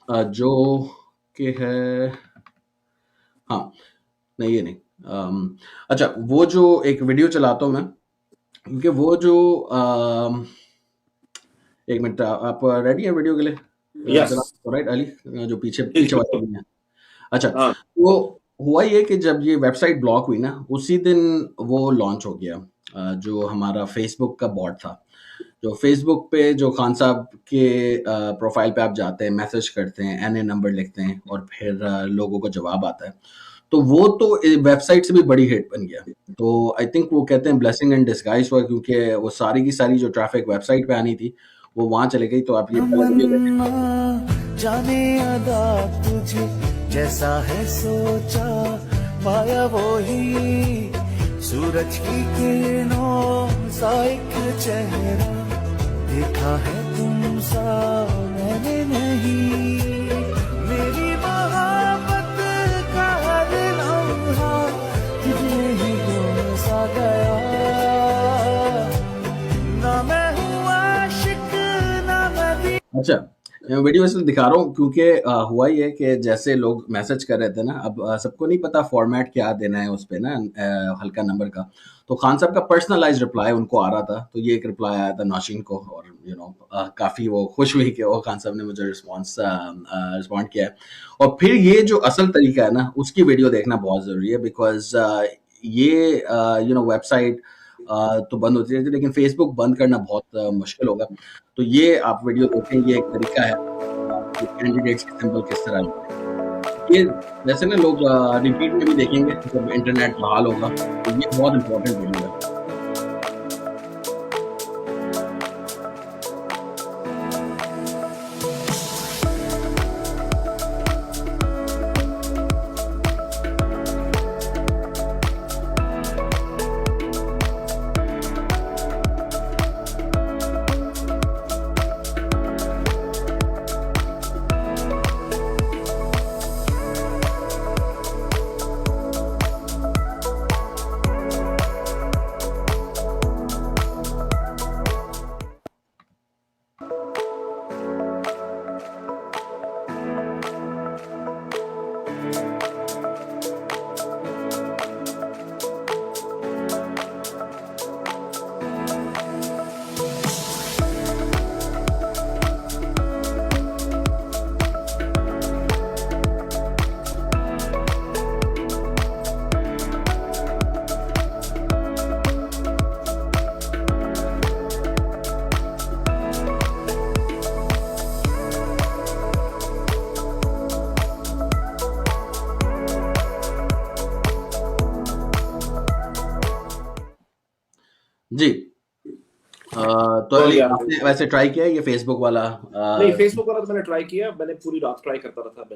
جو کہ ہے ہاں نہیں یہ نہیں اچھا وہ جو ایک ویڈیو چلاتا ہوں میں کیونکہ وہ جو ایک منٹ آپ ریڈی ہیں ویڈیو کے لیے یس رائٹ علی جو پیچھے جی پیچھے بالکل. والی بھی ہے اچھا ہاں وہ ہوا یہ کہ جب یہ ویب سائٹ بلاک ہوئی نا اسی دن وہ لانچ ہو گیا جو ہمارا فیس بک کا بارڈ تھا جو فیس بک پہ جو خان صاحب کے پروفائل پہ آپ جاتے ہیں میسج کرتے ہیں این اے نمبر لکھتے ہیں اور پھر لوگوں کو جواب آتا ہے تو وہ تو ویب سائٹ سے بھی بڑی ہٹ بن گیا تو آئی تھنک وہ کہتے ہیں بلیسنگ اینڈ ڈسگائز ہوا کیونکہ وہ ساری کی ساری جو ٹریفک ویب سائٹ پہ آنی تھی وہ وہاں چلے گئی تو آپ یہ پہلا ویڈیو دیکھیں تمنا جانے ادا تجھے جیسا ہے سوچا پایا وہی سورج کی کرنوں سا ایک چہرہ دیکھا ہے تم سا میں نے نہیں میری محبت کا ہر لمحہ تجھے ہی گم سا گیا نہ میں ہوں عاشق نہ میں بھی. اچھا ویڈیو اس لیے دکھا رہا ہوں کیونکہ ہوا یہ کہ جیسے لوگ میسج کر رہے تھے نا اب سب کو نہیں پتا فارمیٹ کیا دینا ہے اس پہ نا ہلکا نمبر کا تو خان صاحب کا پرسنلائز رپلائی ان کو آ رہا تھا تو یہ ایک رپلائی آیا تھا نوشین کو اور کافی وہ خوش ہوئی کہ وہ خان صاحب نے مجھے رسپونڈ کیا ہے اور پھر یہ جو اصل طریقہ ہے نا اس کی ویڈیو دیکھنا بہت ضروری ہے بیکاز یہ ویب سائٹ تو بند ہوتی رہتی لیکن فیس بک بند کرنا بہت مشکل ہوگا تو یہ آپ ویڈیو دیکھیں یہ ایک طریقہ ہے کینڈیڈیٹس کے سمبل کس طرح لگتے ہیں یہ جیسے نا لوگ ریپیٹ میں بھی دیکھیں گے جب انٹرنیٹ بحال ہوگا تو یہ بہت امپورٹنٹ ویڈیو ہے جی تو تو علی یار آپ نے ویسے ٹرائی کیا ہے یہ فیس بک والا نہیں فیس بک والا تو میں نے ٹرائی کیا. میں نے پوری رات ٹرائی کرتا رہا تھا.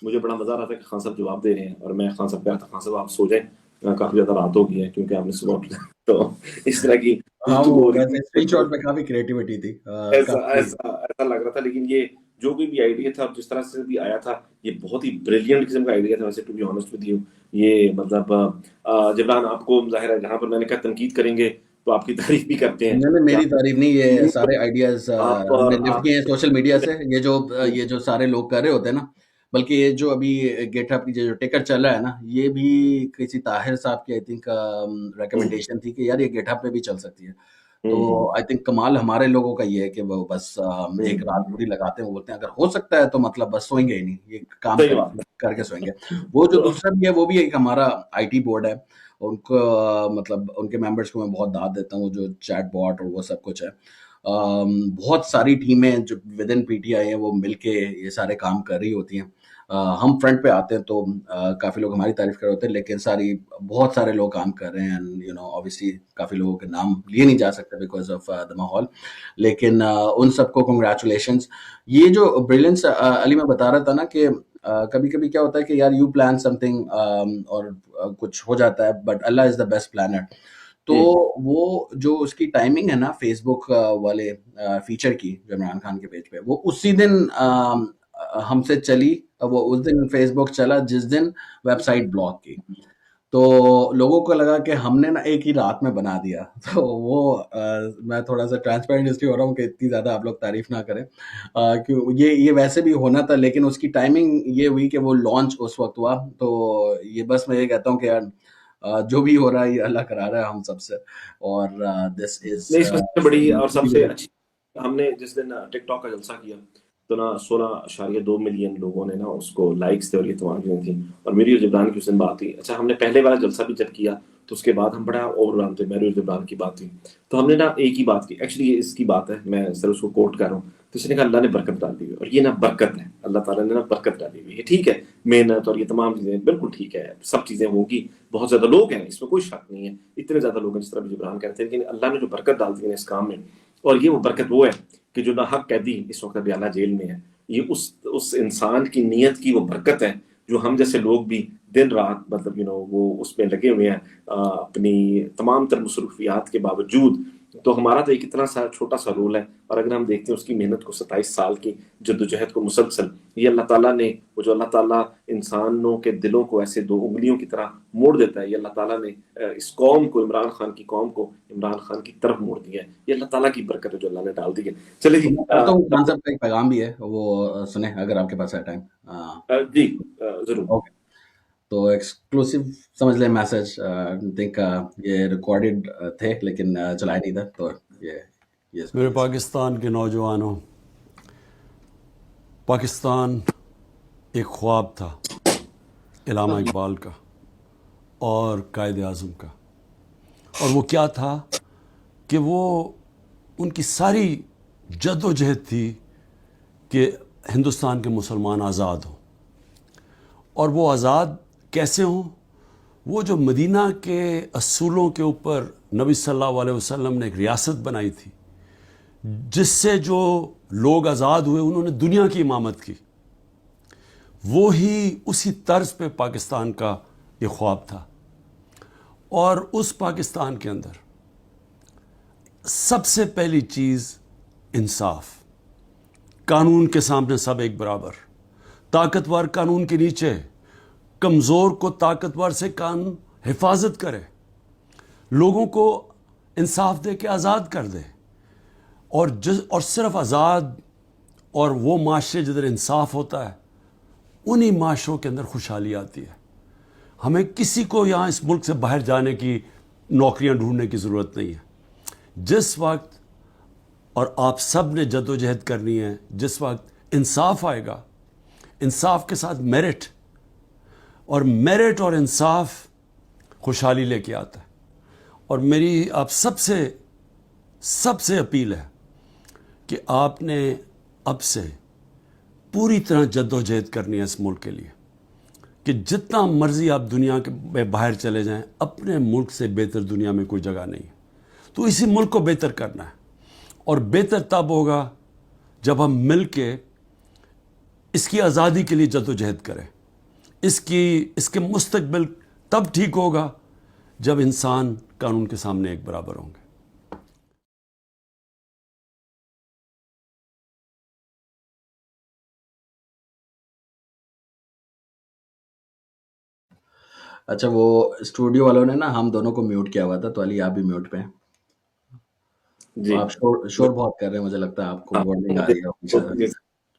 مجھے بڑا مزہ آ رہا تھا کہ خان صاحب جواب دے رہے ہیں اور میں خان صاحب کہہ رہا تھا خان صاحب آپ سو جائیں کافی زیادہ رات ہو گئی ہے کیونکہ آپ نے صبح اٹھنا ہے. تو اس طرح کی ہاں گفتگو وہ ہو رہی ویسے اسکرین تھی. شاٹ پہ کافی کریٹیوٹی تھی کافی ایسا لگ رہا تھا. لیکن یہ جو بھی آئیڈیا تھا جس طرح سے بھی آیا تھا یہ بہت ہی بریلینٹ قسم کا آئیڈیا تھا. ویسے to be honest with you یہ مطلب جبران آپ کو ظاہر ہے جہاں پر میں نے کہا تنقید کریں گے تو آپ کی تعریف بھی کرتے ہیں. نہیں نہیں میری تعریف نہیں یہ سارے آئیڈیاز آپ ہم نے لفٹ آپ کیے ہیں سوشل میڈیا سے یہ جو سارے لوگ کر رہے ہوتے ہیں نا بلکہ یہ جو ابھی گیٹ اپ کی جو ٹکٹ چل رہا ہے نا یہ بھی کسی طاہر صاحب کی آئی تھنک ریکمنڈیشن تھی کہ یار یہ گیٹ اپ پہ بھی چل سکتی ہے تو آئی تھنک کمال ہمارے لوگوں کا یہ ہے کہ وہ بس ایک رات پوری لگاتے ہیں وہ بولتے ہیں اگر ہو سکتا ہے تو مطلب بس سوئیں گے ہی نہیں یہ کام صحیح بات کر کے سوئیں گے. وہ جو تو دوسرا بھی ہے وہ بھی ایک ہمارا آئی ٹی بورڈ ہے ان کو مطلب ان کے ممبرس کو میں بہت داد دیتا ہوں جو چیٹ باٹ اور وہ سب کچھ ہے بہت ساری ٹیمیں جو with in P T I ہیں وہ مل کے یہ سارے کام کر رہی ہوتی ہیں. ہم فرنٹ پہ آتے ہیں تو کافی لوگ ہماری تعریف کر رہے ہوتے ہیں لیکن بہت سارے لوگ کام کر رہے ہیں obviously کافی لوگوں کے نام لیے نہیں جا سکتے بیکاز آف دا ماحول لیکن ان سب کو کنگریچولیشنز. یہ جو بریلینس علی میں بتا رہا تھا نا کہ کبھی کبھی کیا ہوتا ہے کہ یار یو پلان سم تھنگ اور کچھ ہو جاتا ہے but Allah is the best planner. تو وہ جو اس کی ٹائمنگ ہے نا فیس بک والے فیچر کی جو عمران خان کے پیج پہ وہ اسی دن ہم سے چلی وہ اس دن فیس بک چلا جس دن ویب سائٹ بلاک کی. تو لوگوں کو لگا کہ ہم نے نا ایک ہی رات میں بنا دیا. تو وہ میں تھوڑا سا ٹرانسپیرنٹ اس لیے ہو رہا ہوں کہ اتنی زیادہ آپ لوگ تعریف نہ کریں. یہ ویسے بھی ہونا تھا لیکن اس کی ٹائمنگ یہ ہوئی کہ وہ لانچ اس وقت ہوا. تو یہ بس میں یہ کہتا ہوں کہ یار جو بھی ہو رہا ہے یہ اللہ کرا رہا ہے ہم سب سے. اور دس از نہیں، اس میں سب سے بڑی اور سب سے اچھی، ہم نے جس دن ٹک ٹاک کا جلسہ کیا تو نا 16.2 ملین لوگوں نے نا اس کو لائکس تھے اور یہ تمام چیزیں تھیں. اور میری اور جبران کی اس دن بات تھی. اچھا، ہم نے پہلے والا جلسہ بھی جب کیا تو اس کے بعد ہم بڑا اوور رام تھے، میری اور جبران کی بات تھی. تو ہم نے نا ایک ہی بات کی، ایکچولی یہ اس کی بات ہے، میں سر اس کو کوٹ کر رہا ہوں. تو اس نے کہا اللہ نے برکت ڈال دی ہوئی، اور یہ نا برکت ہے، اللہ تعالیٰ نے نا برکت ڈالی ہوئی ہے. ٹھیک ہے، محنت اور یہ تمام چیزیں بالکل ٹھیک ہے، سب چیزیں ہوں گی، بہت زیادہ لوگ ہیں، اس میں کوئی شک نہیں ہے، اتنے زیادہ لوگ ہیں جس طرح بھی جبران کہتے ہیں. لیکن اللہ نے جو برکت ڈال دی ہے اس کام میں، اور یہ وہ برکت وہ ہے کہ جو ناحق قیدی اس وقت ابیالہ جیل میں ہے، یہ اس انسان کی نیت کی وہ برکت ہے جو ہم جیسے لوگ بھی دن رات مطلب وہ اس میں لگے ہوئے ہیں اپنی تمام تر مصروفیات کے باوجود. تو ہمارا تو ایک اتنا سا چھوٹا سا رول ہے، اور اگر ہم دیکھتے ہیں اس کی محنت کو، 27 سال کی جدوجہد کو مسلسل، یہ اللہ تعالیٰ نے، وہ جو اللہ تعالیٰ انسانوں کے دلوں کو ایسے دو انگلیوں کی طرح موڑ دیتا ہے، یہ اللہ تعالیٰ نے اس قوم کو، عمران خان کی قوم کو عمران خان کی طرف موڑ دیا ہے. یہ اللہ تعالیٰ کی برکت ہے جو اللہ نے ڈال دی ہے. چلے جی، خان صاحب کا ایک پیغام بھی ہے، وہ سنیں اگر آپ کے پاس ہے ٹائم. جی ضرور. اوکے، تو ایکسکلوسیو سمجھ لیں میسج. تھنک یہ ریکارڈڈ تھے لیکن چلائے نہیں تھا. تو یہ میرے پاکستان کے نوجوانوں، پاکستان ایک خواب تھا علامہ اقبال کا اور قائد اعظم کا. اور وہ کیا تھا کہ وہ ان کی ساری جد و جہد تھی کہ ہندوستان کے مسلمان آزاد ہوں. اور وہ آزاد کیسے ہوں؟ وہ جو مدینہ کے اصولوں کے اوپر نبی صلی اللہ علیہ وسلم نے ایک ریاست بنائی تھی، جس سے جو لوگ آزاد ہوئے انہوں نے دنیا کی امامت کی، وہی اسی طرز پہ پاکستان کا یہ خواب تھا. اور اس پاکستان کے اندر سب سے پہلی چیز انصاف، قانون کے سامنے سب ایک برابر، طاقتور قانون کے نیچے، کمزور کو طاقتور سے قانون حفاظت کرے، لوگوں کو انصاف دے کے آزاد کر دے. اور صرف آزاد اور وہ معاشرے جدھر انصاف ہوتا ہے، انہی معاشروں کے اندر خوشحالی آتی ہے. ہمیں کسی کو یہاں اس ملک سے باہر جانے کی، نوکریاں ڈھونڈنے کی ضرورت نہیں ہے. جس وقت، اور آپ سب نے جد و جہد کرنی ہے، جس وقت انصاف آئے گا، انصاف کے ساتھ میرٹ، اور میرٹ اور انصاف خوشحالی لے کے آتا ہے. اور میری آپ سب سے اپیل ہے کہ آپ نے اب سے پوری طرح جد و جہد کرنی ہے اس ملک کے لیے، کہ جتنا مرضی آپ دنیا کے باہر چلے جائیں، اپنے ملک سے بہتر دنیا میں کوئی جگہ نہیں ہے. تو اسی ملک کو بہتر کرنا ہے، اور بہتر تب ہوگا جب ہم مل کے اس کی آزادی کے لیے جد و جہد کریں. اس کے مستقبل تب ٹھیک ہوگا جب انسان قانون کے سامنے ایک برابر ہوں گے. اچھا، وہ اسٹوڈیو والوں نے نا ہم دونوں کو میوٹ کیا ہوا تھا، تو علی آپ بھی میوٹ پہ ہیں. جی، آپ شور بہت کر رہے ہیں، مجھے لگتا ہے آپ کو وارننگ آ رہی ہے.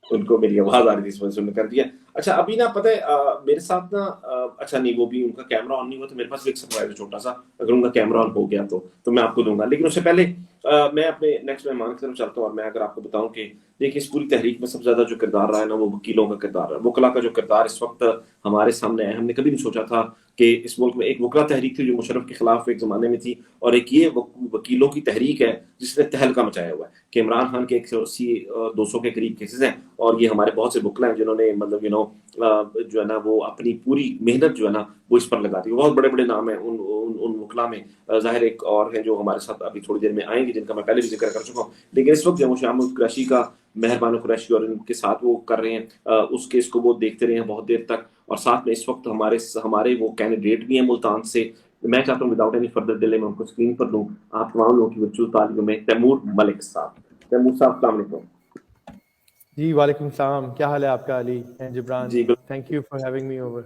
ان کو میری آواز آ رہی تھی، اس وجہ سے کر دیا. اچھا، ابھی نا پتہ ہے میرے ساتھ نا، اچھا نہیں، وہ بھی ان کا کیمرہ آن نہیں ہوا، تو میرے پاس بھی ایک سرپرائز ہے چھوٹا سا. اگر ان کا کیمرہ آن ہو گیا تو میں آپ کو دوں گا. لیکن اس سے پہلے میں اپنے نیکسٹ مہمان کی طرف چلتا ہوں. اور میں اگر آپ کو بتاؤں کہ دیکھیں، اس پوری تحریک میں سب سے زیادہ جو کردار رہا ہے نا، وہ وکیلوں کا کردار ہے. وکلا کا جو کردار اس وقت ہمارے سامنے ہے، ہم نے کبھی نہیں سوچا تھا کہ اس ملک میں ایک وکلا تحریک تھی جو مشرف کے خلاف ایک زمانے میں تھی، اور ایک یہ وکیلوں کی تحریک ہے جس نے تہلکہ مچایا ہوا ہے. کہ عمران خان کے 180-200 کے قریب کیسز ہیں، اور یہ ہمارے بہت سے وکلا ہیں جنہوں نے مطلب جو ہے نا وہ اپنی پوری محنت جو ہے نا وہ اس پر لگا دی. بہت بڑے بڑے نام ہیں ان وکلا میں. ظاہر ایک اور ہیں جو ہمارے ساتھ ابھی تھوڑی دیر میں آئیں گے، جن کا میں پہلے بھی ذکر کر چکا ہوں. لیکن اس وقت جو شام قریشی کا، مہربان قریشی اور ان کے ساتھ وہ کر رہے ہیں اس کیس کو، وہ دیکھتے رہے ہیں بہت دیر تک. اور ساتھ میں اس وقت ہمارے وہ کینڈیڈیٹ بھی ہیں ملتان سے. میں چاہتا ہوں وداؤٹ اینی فردر ڈیلے میں ان کو اسکرین پر دوں آپ تمام لوگوں کی ورچوئل تعلیموں میں. تیمور ملک صاحب. تیمور صاحب السلام علیکم. جی وعلیکم السلام، کیا حال ہے آپ کا علی اینڈ جبران؟ جی thank you for having me over.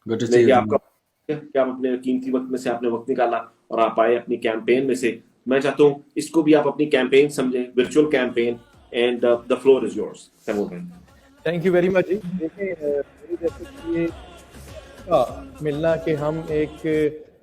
Good to see you. کہ آپ اپنے قیمتی وقت میں سے آپ نے وقت نکالا اور آپ آئے اپنی کیمپین میں سے. میں چاہتا ہوں اس کو بھی آپ اپنی کیمپین سمجھیں, virtual campaign, and the floor is yours. Taimur بھائی. Thank you very much ji. دیکھیں میری جیسے کہ یہ ملنا کہ ہم ایک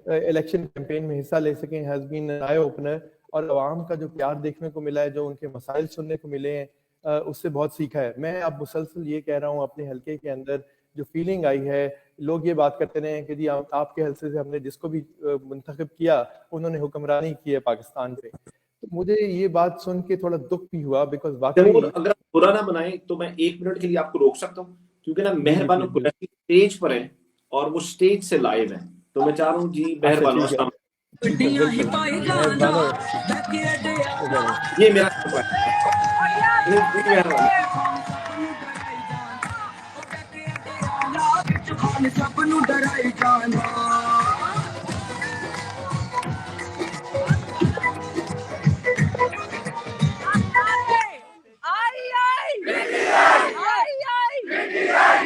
الیکشن کیمپین میں حصہ لے سکیں ہیز بین آئی اوپنر, اور عوام کا جو پیار دیکھنے کو ملا ہے, جو ان کے مسائل سننے کو ملے ہیں, اس سے بہت سیکھا ہے. میں اب مسلسل یہ کہہ رہا ہوں اپنے حلقے کے اندر جو فیلنگ آئی ہے, لوگ یہ بات کرتے رہے ہیں کہ جی آپ کے حلقے سے ہم نے جس کو بھی منتخب کیا انہوں نے حکمرانی کی ہے پاکستان پہ. تو مجھے یہ بات سن کے تھوڑا دکھ بھی ہوا, بیکاز واقعی اگر آپ برا نہ بنائیں تو میں 1 منٹ کے لیے آپ کو روک سکتا ہوں, کیونکہ نا مہربانو قریشی اسٹیج پر ہیں اور وہ اسٹیج سے لائیو ہیں, تو میں چاہ رہا ہوں جی مہربانو السلام. یہ میرا مہربانی.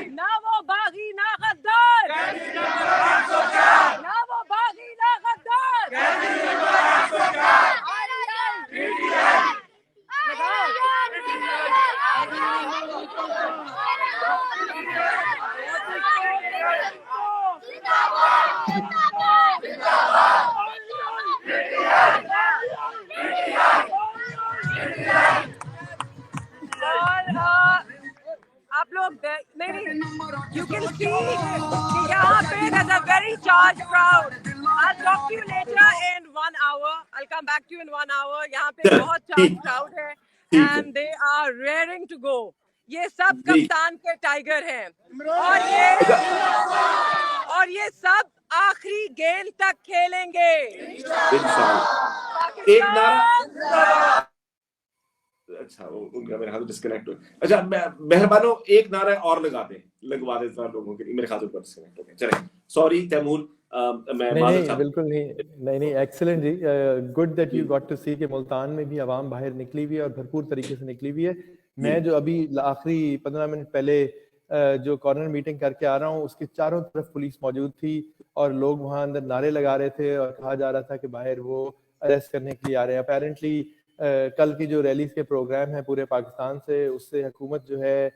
نہ وہ باغی نہ غدار, نہ وہ باغی نہ غدار. آپ لوگ you can see کہ یہاں پہ there's a very charged crowd. I'll talk to you later in 1 hour. I'll come back to you in 1 hour. یہاں پہ بہت charged crowd ہے and they are raring to go. یہ سب کپتان کے ٹائیگر ہیں اور یہ سب آخری گیند تک کھیلیں گے. ایک نعرہ, اچھا ان کا میرے خیال ڈسکنیکٹ ہو. اچھا مہربانو ایک نعرہ اور لگوا دیں لوگوں کے لیے, میرے خیال سے ڈسکنیکٹ ہو گیا. چلیں سوری تیمور. نہیں بالکل نہیں ایکسلنٹ جی, good that you got to see کہ ملتان میں بھی عوام باہر نکلی ہوئی ہے اور بھرپور طریقے سے نکلی ہوئی ہے. میں جو ابھی آخری 15 منٹ پہلے جو کارنر میٹنگ کر کے آ رہا ہوں, اس کے چاروں طرف پولیس موجود تھی اور لوگ وہاں اندر نعرے لگا رہے تھے اور کہا جا رہا تھا کہ باہر وہ اریسٹ کرنے کے لیے آ رہے ہیں. اپیرنٹلی کل کی جو ریلیز کے پروگرام ہیں پورے پاکستان سے, اس سے حکومت جو ہے,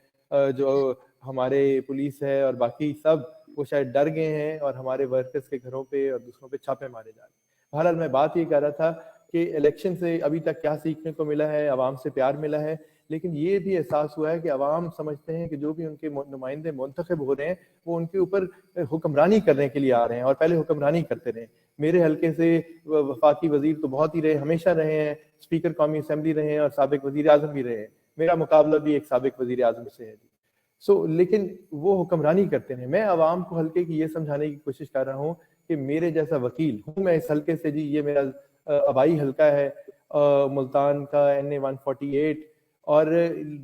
جو ہمارے پولیس ہے اور باقی سب, وہ شاید ڈر گئے ہیں اور ہمارے ورکرز کے گھروں پہ اور دوسروں پہ چھاپے مارے جا رہے ہیں. بہرحال میں بات یہ کر رہا تھا کہ الیکشن سے ابھی تک کیا سیکھنے کو ملا ہے, عوام سے پیار ملا ہے, لیکن یہ بھی احساس ہوا ہے کہ عوام سمجھتے ہیں کہ جو بھی ان کے نمائندے منتخب ہو رہے ہیں وہ ان کے اوپر حکمرانی کرنے کے لیے آ رہے ہیں اور پہلے حکمرانی کرتے رہے. میرے حلقے سے وفاقی وزیر تو بہت ہی رہے, ہمیشہ رہے ہیں, اسپیکر قومی اسمبلی رہے ہیں اور سابق وزیر اعظم بھی رہے ہیں. میرا مقابلہ بھی ایک سابق وزیر اعظم سے ہے. لیکن وہ حکمرانی کرتے ہیں. میں عوام کو حلقے کی یہ سمجھانے کی کوشش کر رہا ہوں کہ میرے جیسا وکیل ہوں میں اس حلقے سے, جی یہ میرا آبائی حلقہ ہے ملتان کا NA 148, اور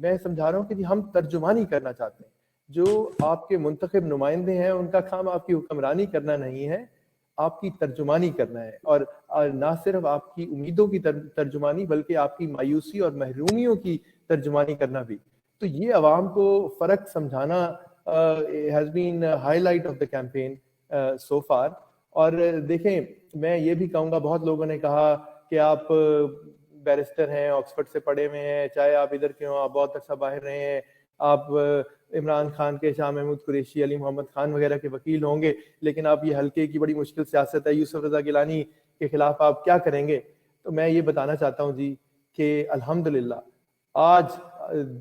میں سمجھا رہا ہوں کہ جی ہم ترجمانی کرنا چاہتے ہیں. جو آپ کے منتخب نمائندے ہیں ان کا کام آپ کی حکمرانی کرنا نہیں ہے, آپ کی ترجمانی کرنا ہے, اور نہ صرف آپ کی امیدوں کی ترجمانی بلکہ آپ کی مایوسی اور محرومیوں کی ترجمانی کرنا بھی. تو یہ عوام کو فرق سمجھانا has been high light of the campaign so for. اور دیکھیں میں یہ بھی کہوں گا, بہت لوگوں نے کہا کہ آپ بیرسٹر ہیں, آکسفورڈ سے پڑھے ہوئے ہیں, چاہے آپ ادھر کے ہوں, آپ بہت عرصہ باہر رہے ہیں, آپ عمران خان کے, شاہ محمود قریشی, علی محمد خان وغیرہ کے وکیل ہوں گے, لیکن آپ یہ حلقے کی بڑی مشکل سیاست ہے, یوسف رضا گیلانی کے خلاف آپ کیا کریں گے. تو میں یہ بتانا چاہتا ہوں جی کہ الحمدللہ آج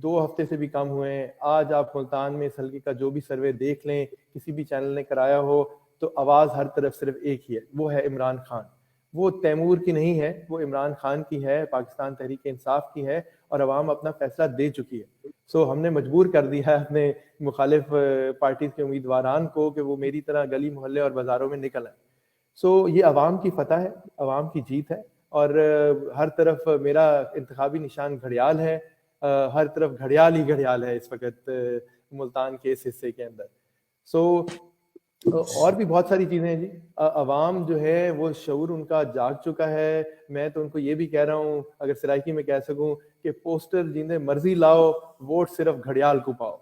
2 ہفتے سے بھی کم ہوئے ہیں, آج آپ ملتان میں اس حلقے کا جو بھی سروے دیکھ لیں, کسی بھی چینل نے کرایا ہو, تو آواز ہر طرف صرف ایک ہی ہے, وہ ہے عمران خان. وہ تیمور کی نہیں ہے, وہ عمران خان کی ہے, پاکستان تحریک انصاف کی ہے, اور عوام اپنا فیصلہ دے چکی ہے. سو ہم نے مجبور کر دیا ہے اپنے مخالف پارٹیز کے امیدواران کو کہ وہ میری طرح گلی محلے اور بازاروں میں نکل آئیں. سو یہ عوام کی فتح ہے, عوام کی جیت ہے, اور ہر طرف میرا انتخابی نشان گھڑیال ہے, ہر طرف گھڑیال ہی گھڑیال ہے اس وقت ملتان کے اس حصے کے اندر. سو اور بھی بہت ساری چیزیں ہیں جی. عوام جو ہے وہ شعور ان کا جاگ چکا ہے. میں تو ان کو یہ بھی کہہ رہا ہوں, اگر سرائکی میں کہہ سکوں, کہ پوسٹر جنہیں مرضی لاؤ, ووٹ صرف گھڑیال کو پاؤ,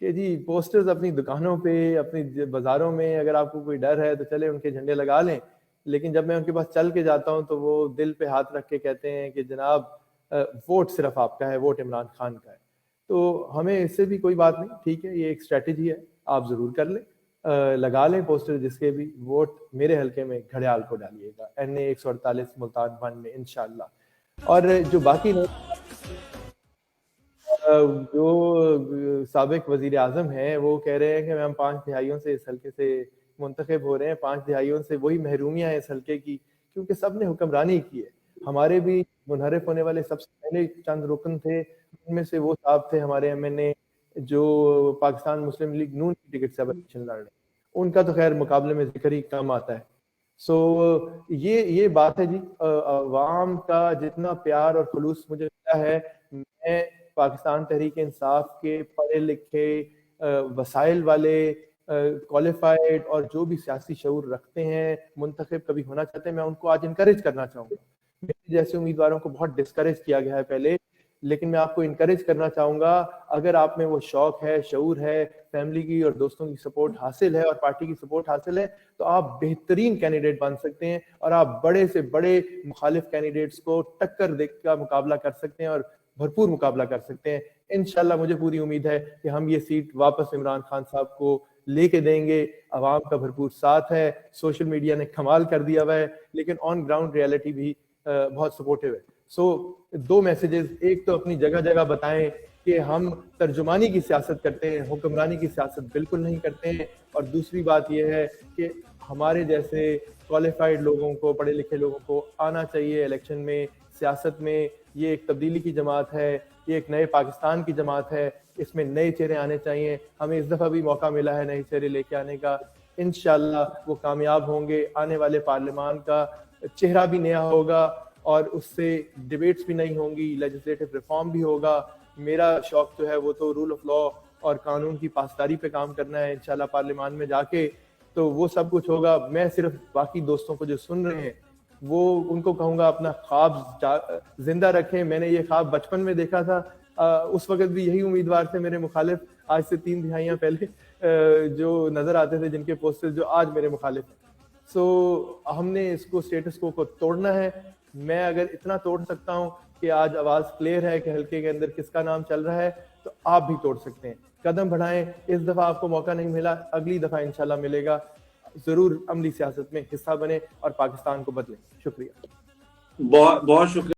کہ جی پوسٹرز اپنی دکانوں پہ اپنی بازاروں میں اگر آپ کو کوئی ڈر ہے تو چلے ان کے جھنڈے لگا لیں, لیکن جب میں ان کے پاس چل کے جاتا ہوں تو وہ دل پہ ہاتھ رکھ کے کہتے ہیں کہ جناب ووٹ صرف آپ کا ہے, ووٹ عمران خان کا ہے. تو ہمیں اس سے بھی کوئی بات نہیں, ٹھیک ہے یہ ایک اسٹریٹجی ہے, آپ ضرور کر لیں, لگا لیں پوسٹر جس کے بھی, ووٹ میرے حلقے میں گھڑیال کو ڈالیے گا NA 148 ملتان 1 میں انشاءاللہ. اور جو باقی جو سابق وزیر اعظم ہیں وہ کہہ رہے ہیں کہ ہم 5 دہائیوں سے اس حلقے سے منتخب ہو رہے ہیں, 5 دہائیوں سے وہی محرومیاں ہیں اس حلقے کی کیونکہ سب نے حکمرانی کی ہے. ہمارے بھی منحرف ہونے والے سب سے پہلے چند رکن تھے, ان میں سے وہ صاحب تھے ہمارے MNA جو پاکستان مسلم لیگ نون کی ٹکٹ سے اب الیکشن لڑ رہے ہیں, ان کا تو خیر مقابلے میں ذکر ہی کم آتا ہے. سو یہ بات ہے جی, عوام کا جتنا پیار اور خلوص مجھے ملا ہے, میں پاکستان تحریک انصاف کے پڑھے لکھے وسائل والے کوالیفائڈ اور جو بھی سیاسی شعور رکھتے ہیں, منتخب کبھی ہونا چاہتے ہیں, میں ان کو آج انکریج کرنا چاہوں گا. میرے جیسے امیدواروں کو بہت ڈسکریج کیا گیا ہے پہلے, لیکن میں آپ کو انکریج کرنا چاہوں گا, اگر آپ میں وہ شوق ہے, شعور ہے, فیملی کی اور دوستوں کی سپورٹ حاصل ہے اور پارٹی کی سپورٹ حاصل ہے, تو آپ بہترین کینڈیڈیٹ بن سکتے ہیں اور آپ بڑے سے بڑے مخالف کینڈیڈیٹس کو ٹکر دے کا مقابلہ کر سکتے ہیں اور بھرپور مقابلہ کر سکتے ہیں. انشاءاللہ مجھے پوری امید ہے کہ ہم یہ سیٹ واپس عمران خان صاحب کو لے کے دیں گے. عوام کا بھرپور ساتھ ہے, سوشل میڈیا نے کمال کر دیا ہوا ہے, لیکن آن گراؤنڈ ریئلٹی بھی بہت سپورٹیو ہے. سو 2 میسیجز, ایک تو اپنی جگہ جگہ بتائیں کہ ہم ترجمانی کی سیاست کرتے ہیں, حکمرانی کی سیاست بالکل نہیں کرتے ہیں, اور دوسری بات یہ ہے کہ ہمارے جیسے کوالیفائڈ لوگوں کو, پڑھے لکھے لوگوں کو آنا چاہیے الیکشن میں, سیاست میں. یہ ایک تبدیلی کی جماعت ہے, یہ ایک نئے پاکستان کی جماعت ہے, اس میں نئے چہرے آنے چاہیے. ہمیں اس دفعہ بھی موقع ملا ہے نئے چہرے لے کے آنے کا, انشاءاللہ وہ کامیاب ہوں گے. آنے والے پارلیمان کا چہرہ بھی نیا ہوگا اور اس سے ڈیبیٹس بھی نہیں ہوں گی, لیجسلیٹو ریفارم بھی ہوگا. میرا شوق جو ہے وہ تو رول آف لا اور قانون کی پاسداری پہ کام کرنا ہے انشاءاللہ پارلیمان میں جا کے, تو وہ سب کچھ ہوگا. میں صرف باقی دوستوں کو جو سن رہے ہیں وہ ان کو کہوں گا اپنا خواب زندہ رکھیں. میں نے یہ خواب بچپن میں دیکھا تھا, اس وقت بھی یہی امیدوار تھے میرے مخالف, آج سے 3 دہائیاں پہلے جو نظر آتے تھے, جن کے پوسٹر جو آج میرے مخالف ہیں. سو ہم نے اس کو اسٹیٹس کو توڑنا ہے. میں اگر اتنا توڑ سکتا ہوں کہ آج آواز کلیئر ہے کہ حلقے کے اندر کس کا نام چل رہا ہے, تو آپ بھی توڑ سکتے ہیں. قدم بڑھائیں. اس دفعہ آپ کو موقع نہیں ملا, اگلی دفعہ انشاءاللہ ملے گا. ضرور عملی سیاست میں حصہ بنیں اور پاکستان کو بدلیں. شکریہ. بہت بہت شکریہ.